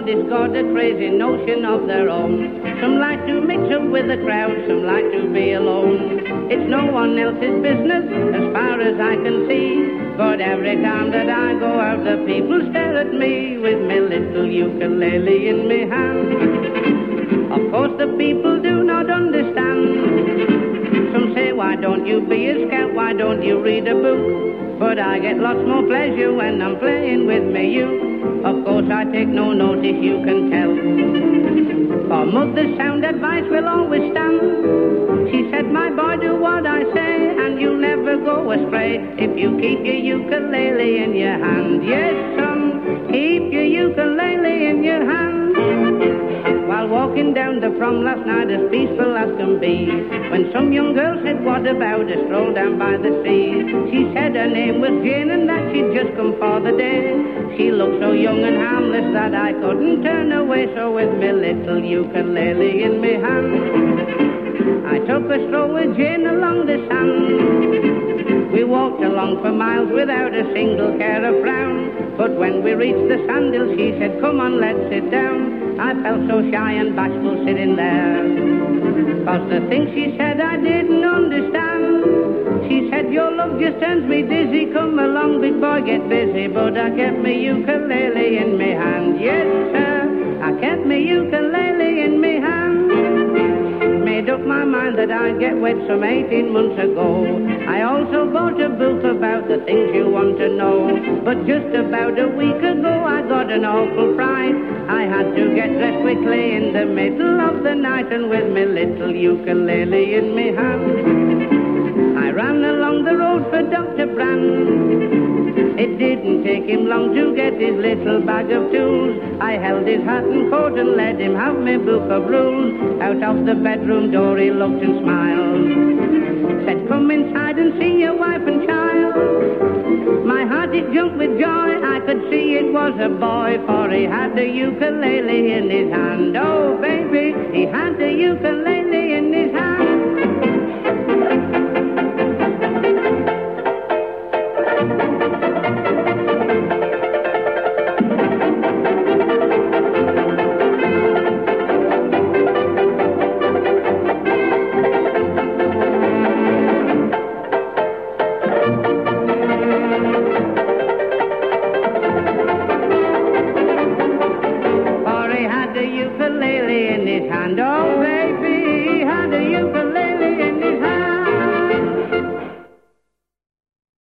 Everybody's got a crazy notion of their own. Some like to mix up with the crowd, some like to be alone. It's no one else's business as far as I can see. But every time that I go out, the people stare at me with my little ukulele in my hand. Of course the people do not understand. Some say, why don't you be a scout, why don't you read a book? But I get lots more pleasure when I'm playing with me uke. Of course I take no notice, you can tell. For mother's sound advice will always stand. She said, my boy, do what I say, and you'll never go astray if you keep your ukulele in your hand. Yes, son, keep your ukulele in your hand. While walking down the prom last night as peaceful as can be, when some young girl said, what about a stroll down by the sea? She said her name was Jane and that she'd just come for the day. She looked so young and harmless that I couldn't turn away, so with me little ukulele in me hand, I took a stroll with Jane along the sand. We walked along for miles without a single care or frown. But when we reached the sandhill, she said, come on, let's sit down. I felt so shy and bashful sitting there, 'cause the things she said I didn't understand. She said, your love just turns me dizzy. Come along, big boy, get busy. But I kept me ukulele in me hand. Yes, sir, I kept me ukulele in me hand. Made up my mind that I'd get wed some 18 months ago. I also bought a book about the things you want to know. But just about a week ago I got an awful fright. I had to get dressed quickly in the middle of the night, and with me little ukulele in me hand, I ran along the road for Dr. Brand. It didn't take him long to get his little bag of tools. I held his hat and coat and let him have my book of rules. Out of the bedroom door he looked and smiled, said, come inside and see your wife and child. My heart it jumped with joy, I could see it was a boy, for he had the ukulele in his hand. Oh baby, he had the ukulele